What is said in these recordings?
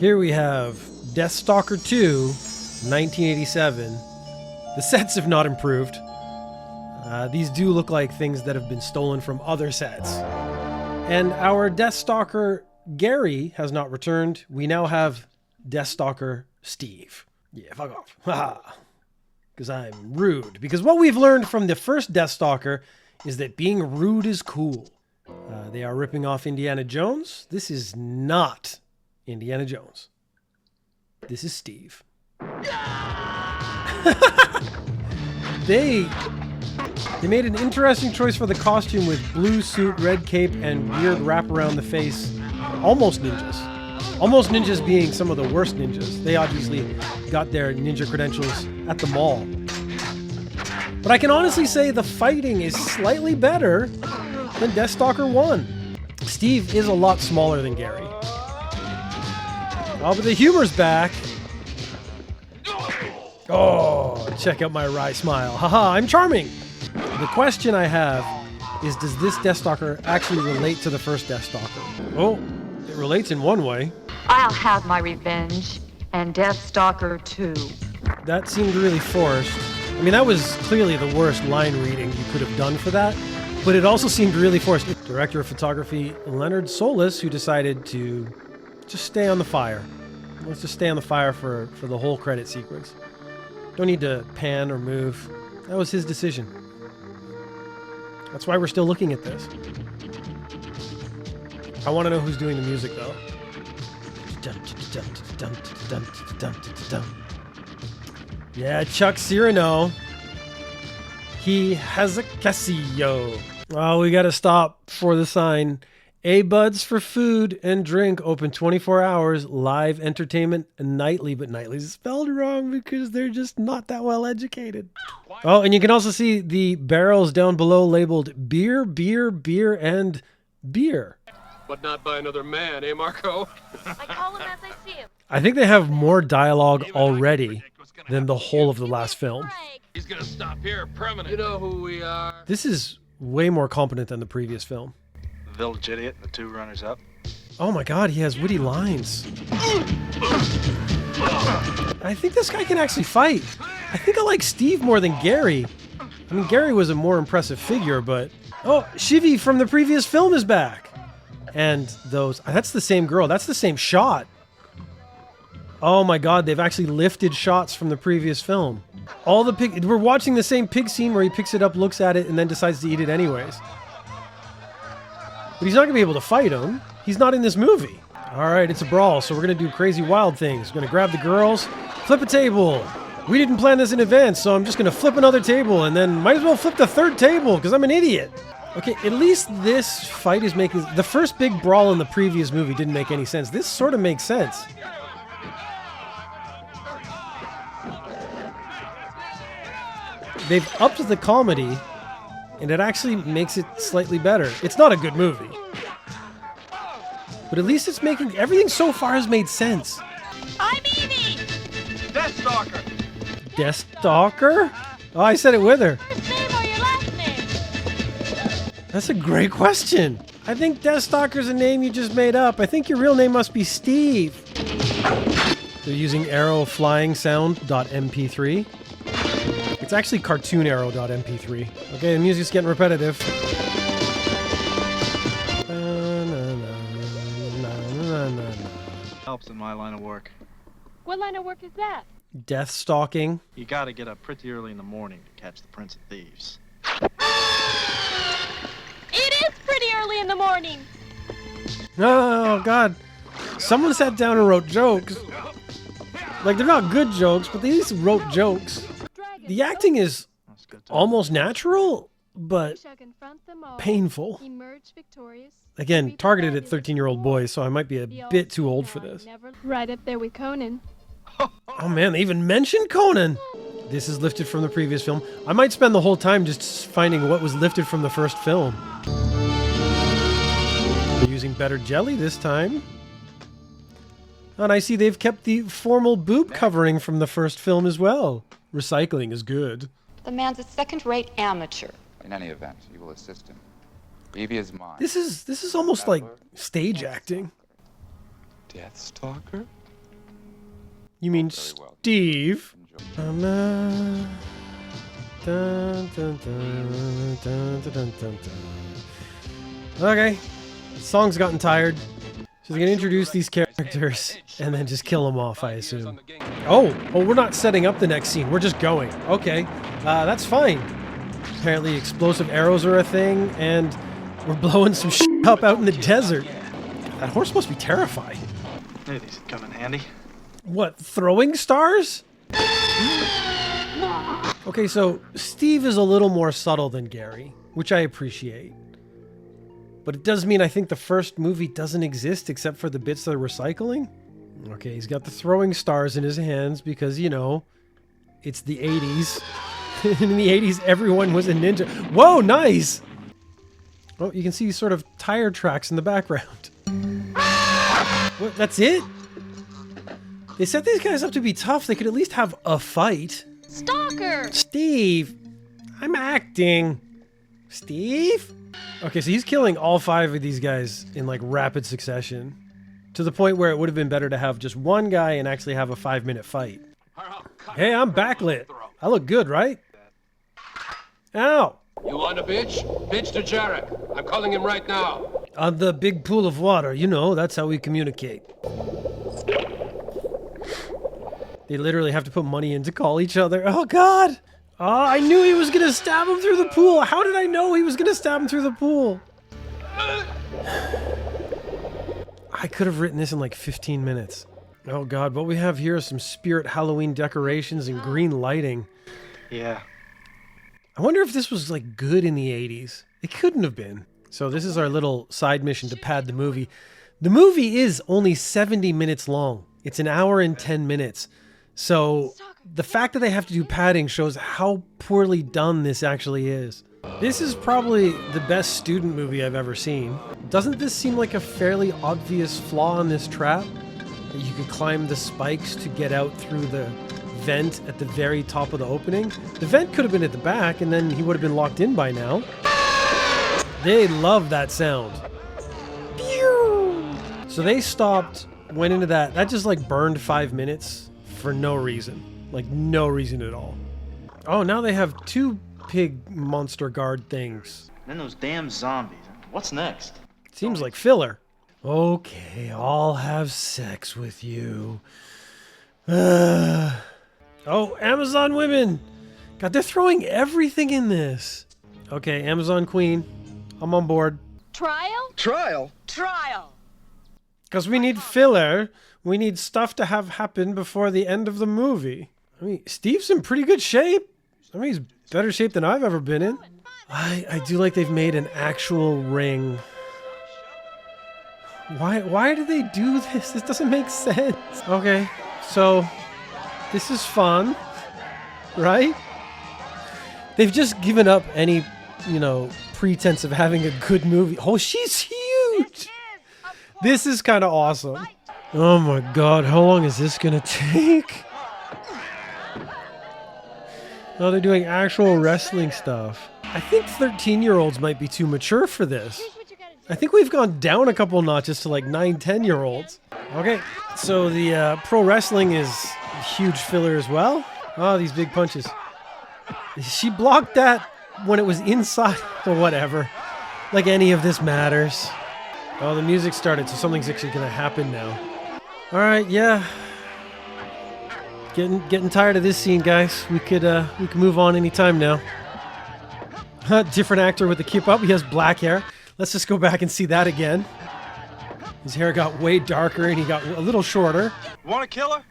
Here we have Deathstalker II, 1987. The sets have not improved. These do look like things that have been stolen from other sets. And our Deathstalker Gary has not returned. We now have Deathstalker Steve. Yeah, fuck off. Haha. Because I'm rude. Because what we've learned from the first Deathstalker is that being rude is cool. They are ripping off Indiana Jones. This is not Indiana Jones. This is Steve. They made an interesting choice for the costume with blue suit, red cape, and weird wrap around the face. Almost ninjas. Almost ninjas being some of the worst ninjas. They obviously got their ninja credentials at the mall. But I can honestly say the fighting is slightly better than Deathstalker 1. Steve is a lot smaller than Gary. Oh, but the humor's back. Oh, check out my wry smile. Haha, I'm charming. The question I have is, does this Deathstalker actually relate to the first Deathstalker? Oh, it relates in one way. I'll have my revenge, and Deathstalker II. That seemed really forced. I mean, that was clearly the worst line reading you could have done for that, but it also seemed really forced. Director of photography Leonard Solis, who decided to just stay on the fire. Let's just stay on the fire for the whole credit sequence. Don't need to pan or move. That was his decision. That's why we're still looking at this. I want to know who's doing the music, though. Yeah, Chuck Cyrano. He has a Casio. Oh, we gotta stop for the sign. A-Buds for food and drink, open 24 hours, live entertainment nightly, but nightly's spelled wrong because they're just not that well educated. Oh, and you can also see the barrels down below labeled beer, beer, beer, and beer. But not by another man, eh, Marco? I call him as I see him. I think they have more dialogue already than the whole of the last film. He's gonna stop here permanent. You know who we are. This is way more competent than the previous film. The village idiot, the two runners-up. Oh my god, he has witty lines. I think this guy can actually fight. I think I like Steve more than Gary. I mean, Gary was a more impressive figure, but... Oh, Shivy from the previous film is back. And those... That's the same girl. That's the same shot. Oh my god, they've actually lifted shots from the previous film. All the pig... We're watching the same pig scene where he picks it up, looks at it, and then decides to eat it anyways. But he's not going to be able to fight him. He's not in this movie. Alright, it's a brawl, so we're going to do crazy wild things. We're going to grab the girls, flip a table. We didn't plan this in advance, so I'm just going to flip another table, and then might as well flip the third table, because I'm an idiot. Okay, at least this fight is making... The first big brawl in the previous movie didn't make any sense. This sort of makes sense. They've upped the comedy, and it actually makes it slightly better. It's not a good movie. But at least it's making... Everything so far has made sense. I'm Evie! Deathstalker! Deathstalker? Oh, I said it with her. First name or your last name? That's a great question. I think Deathstalker's a name you just made up. I think your real name must be Steve. They're using arrow flying sound.mp3. It's actually cartoon arrow.mp3. Okay, the music's getting repetitive. Helps in my line of work. What line of work is that? Death stalking. You gotta get up pretty early in the morning to catch the Prince of Thieves. It is pretty early in the morning. Oh, God. Someone sat down and wrote jokes. Like, they're not good jokes, but they at least wrote jokes. The acting is almost natural, but painful. Again, targeted at 13-year-old boys, so I might be a bit too old for this. Right up there with Conan. Oh man, they even mentioned Conan! This is lifted from the previous film. I might spend the whole time just finding what was lifted from the first film. They're using better jelly this time. And I see they've kept the formal boob covering from the first film as well. Recycling is good. The man's a second-rate amateur. In any event, you will assist him. Evie is mine. This is almost like stage acting. Deathstalker? You mean Very well. Steve? Enjoy. Dun, dun, dun, dun, dun, dun, dun, dun. Okay, the song's gotten tired. So they're gonna introduce these characters and then just kill them off, I assume. Oh, we're not setting up the next scene. We're just going. Okay, that's fine. Apparently explosive arrows are a thing, and we're blowing some shit up out in the desert. That horse must be terrifying. Hey, these come in handy. What, throwing stars? Okay, so Steve is a little more subtle than Gary, which I appreciate. But it does mean I think the first movie doesn't exist except for the bits that are recycling. Okay, he's got the throwing stars in his hands because, you know, it's the 80s. In the 80s, everyone was a ninja. Whoa, nice! Oh, you can see sort of tire tracks in the background. What, that's it? They set these guys up to be tough. They could at least have a fight. Stalker! Steve! I'm acting. Steve? Okay, so he's killing all 5 of these guys in like rapid succession. To the point where it would have been better to have just one guy and actually have a 5-minute fight. Hey, I'm backlit. I look good, right? Ow! You want a bitch? Bitch to Jarek. I'm calling him right now. On the big pool of water, you know, that's how we communicate. They literally have to put money in to call each other. Oh, God! Oh, I knew he was gonna stab him through the pool. How did I know he was gonna stab him through the pool? I could have written this in like 15 minutes. Oh, God, what we have here is some spirit Halloween decorations and green lighting. Yeah. I wonder if this was like good in the 80s. It couldn't have been. So this is our little side mission to pad the movie. The movie is only 70 minutes long. It's an hour and 10 minutes. So the fact that they have to do padding shows how poorly done this actually is. This is probably the best student movie I've ever seen. Doesn't this seem like a fairly obvious flaw in this trap? That you could climb the spikes to get out through the vent at the very top of the opening. The vent could have been at the back and then he would have been locked in by now. They love that sound. Pew! So they stopped, went into that. That just like burned 5 minutes for no reason. Like no reason at all. Oh, now they have 2 pig monster guard things. Then those damn zombies. What's next? Seems like filler. Okay, I'll have sex with you. Oh, Amazon women! God, they're throwing everything in this. Okay, Amazon Queen, I'm on board. Trial? Trial? Trial! Because we need filler. We need stuff to have happen before the end of the movie. I mean, Steve's in pretty good shape. I mean, he's better shape than I've ever been in. I do like they've made an actual ring. Why do they do this? This doesn't make sense. Okay, so this is fun, right? They've just given up any, you know, pretense of having a good movie. Oh, she's huge! This is kind of awesome. Oh my God, how long is this gonna take? Oh, they're doing actual wrestling stuff. I think 13-year-olds might be too mature for this. I think we've gone down a couple notches to like 9, 10-year-olds. Okay, so the pro wrestling is huge filler as well. Oh, these big punches. She blocked that when it was inside or whatever. Like any of this matters. Oh, the music started, so something's actually gonna happen now. All right, yeah. Getting tired of this scene, guys. We could move on anytime now. Different actor with the keep up. He has black hair. Let's just go back and see that again. His hair got way darker and he got a little shorter. Want a killer?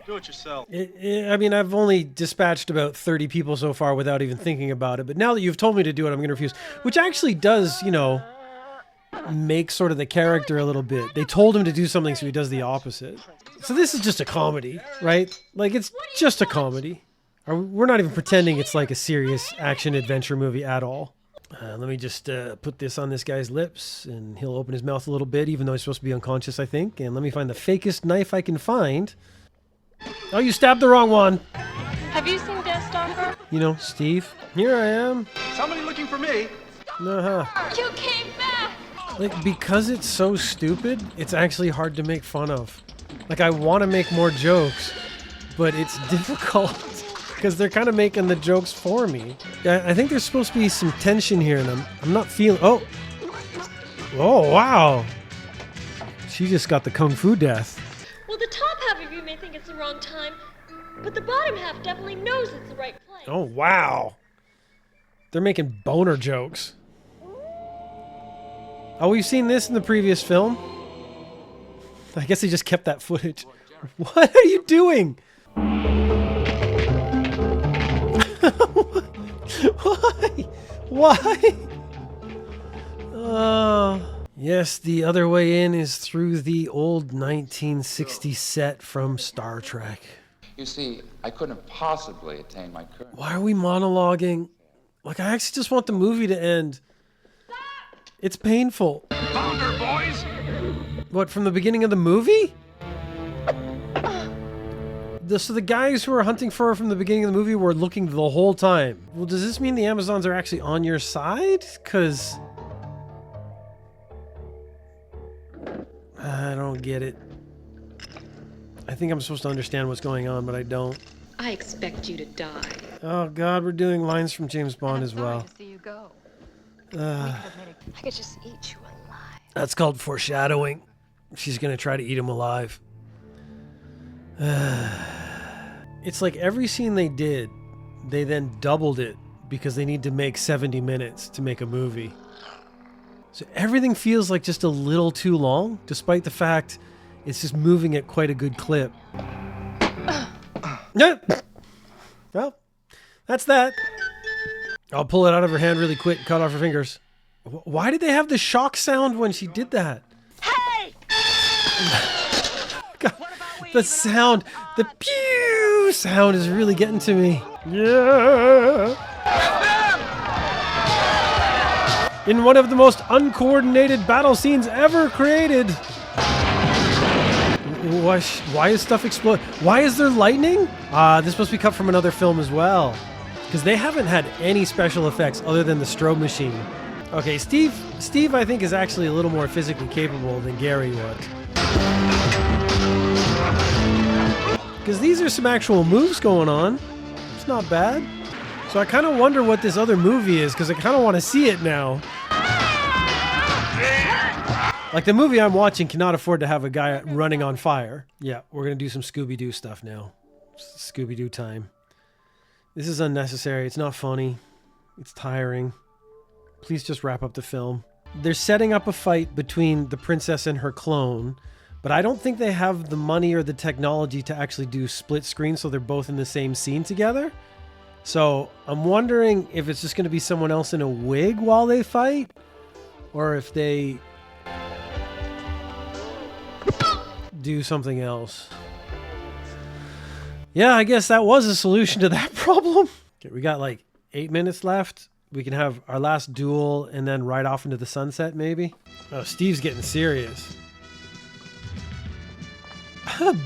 Do it yourself. I mean, I've only dispatched about 30 people so far without even thinking about it. But now that you've told me to do it, I'm going to refuse. Which actually does, you know, make sort of the character a little bit. They told him to do something, so he does the opposite. So this is just a comedy, right? Like, it's just a comedy. We're not even pretending it's like a serious action-adventure movie at all. Let me just put this on this guy's lips, and he'll open his mouth a little bit, even though he's supposed to be unconscious, I think. And let me find the fakest knife I can find. Oh, you stabbed the wrong one! Have you seen Deathstalker? You know, Steve, here I am. Somebody looking for me. Uh-huh. You came back! Like, because it's so stupid, it's actually hard to make fun of. Like, I want to make more jokes, but it's difficult because they're kind of making the jokes for me. Yeah, I think there's supposed to be some tension here, and I'm not feeling... Oh! Oh, wow! She just got the kung fu death. Well, the top half of you may think it's the wrong time, but the bottom half definitely knows it's the right place. Oh, wow! They're making boner jokes. Oh, we've seen this in the previous film. I guess they just kept that footage. What are you doing? Why? Why? Yes, the other way in is through the old 1960 set from Star Trek. You see, I couldn't possibly attain my current... Why are we monologuing? Like, I actually just want the movie to end. It's painful. Found her, boys! What, from the beginning of the movie? So the guys who were hunting for her from the beginning of the movie were looking the whole time. Well, does this mean the Amazons are actually on your side? Because... I don't get it. I think I'm supposed to understand what's going on, but I don't. I expect you to die. Oh God, we're doing lines from James Bond as well. To see you go. I could just eat you alive. That's called foreshadowing. She's gonna try to eat him alive. It's like every scene they did, they then doubled it because they need to make 70 minutes to make a movie. So everything feels like just a little too long, despite the fact it's just moving at quite a good clip. Well, that's that. I'll pull it out of her hand really quick and cut off her fingers. Why did they have the shock sound when she did that? Hey! God, the sound, the pew sound is really getting to me. Yeah. In one of the most uncoordinated battle scenes ever created. Why is stuff explode? Why is there lightning? This must be cut from another film as well. Because they haven't had any special effects other than the strobe machine. Okay, Steve I think is actually a little more physically capable than Gary was. Because these are some actual moves going on. It's not bad. So I kind of wonder what this other movie is, because I kind of want to see it now. Like, the movie I'm watching cannot afford to have a guy running on fire. Yeah, we're going to do some Scooby-Doo stuff now. Scooby-Doo time. This is unnecessary. It's not funny. It's tiring. Please just wrap up the film. They're setting up a fight between the princess and her clone, but I don't think they have the money or the technology to actually do split screen so they're both in the same scene together. So I'm wondering if it's just going to be someone else in a wig while they fight, or if they do something else. Yeah, I guess that was a solution to that problem. Okay, we got like 8 minutes left. We can have our last duel and then ride off into the sunset, maybe. Oh, Steve's getting serious.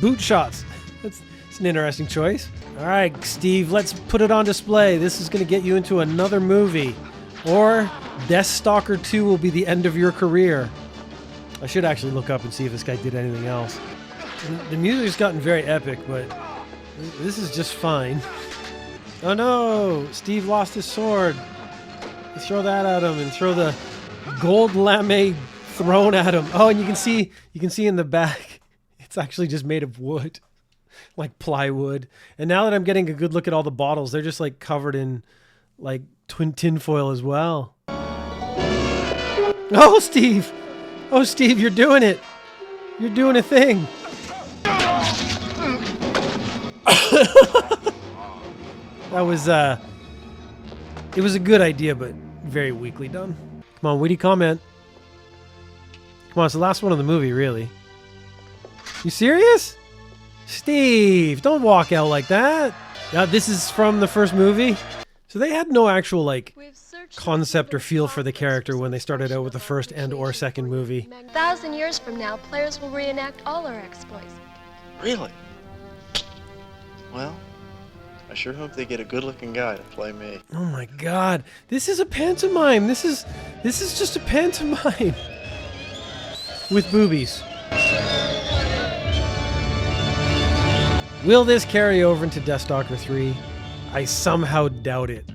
Boot shots. That's an interesting choice. All right, Steve, let's put it on display. This is going to get you into another movie. Or Deathstalker II will be the end of your career. I should actually look up and see if this guy did anything else. The music's gotten very epic, but this is just fine. Oh no! Steve lost his sword. Let's throw that at him and throw the gold lame throne at him. Oh, and you can see in the back, it's actually just made of wood. Like plywood. And now that I'm getting a good look at all the bottles, they're just like covered in like tin foil as well. Oh, Steve! Oh, Steve, you're doing it! You're doing a thing! That was, it was a good idea, but very weakly done. Come on, witty comment. Come on, it's the last one of the movie, really. You serious? Steve, don't walk out like that. This is from the first movie. So they had no actual, like, concept or feel for the character when they started out with the first and or second movie. 1,000 years from now, players will reenact all our exploits. Really? Well, I sure hope they get a good-looking guy to play me. Oh my God, this is a pantomime. This is just a pantomime with boobies. Will this carry over into Deathstalker 3? I somehow doubt it.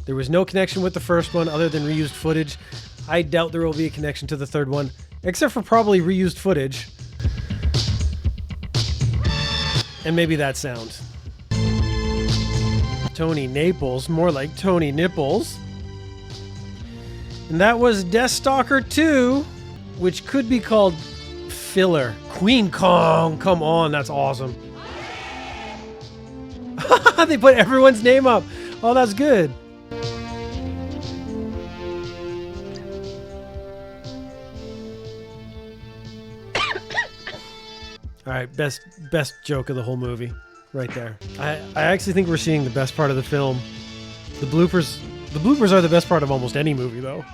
There was no connection with the first one other than reused footage. I doubt there will be a connection to the third one, except for probably reused footage. And maybe that sound. Tony Naples, more like Tony Nipples. And that was Deathstalker 2, which could be called filler. Queen Kong, come on, that's awesome. They put everyone's name up. Oh, that's good. All right, best joke of the whole movie, right there. I actually think we're seeing the best part of the film. The bloopers are the best part of almost any movie, though.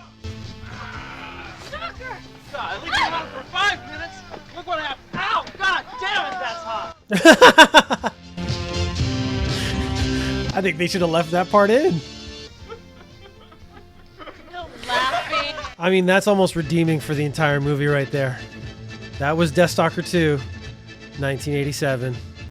Stalker! God, at least I'm on for 5 minutes. Look what happened. Ow! God damn it, that's hot. I think they should have left that part in. No laughing. I mean, that's almost redeeming for the entire movie right there. That was Deathstalker 2, 1987.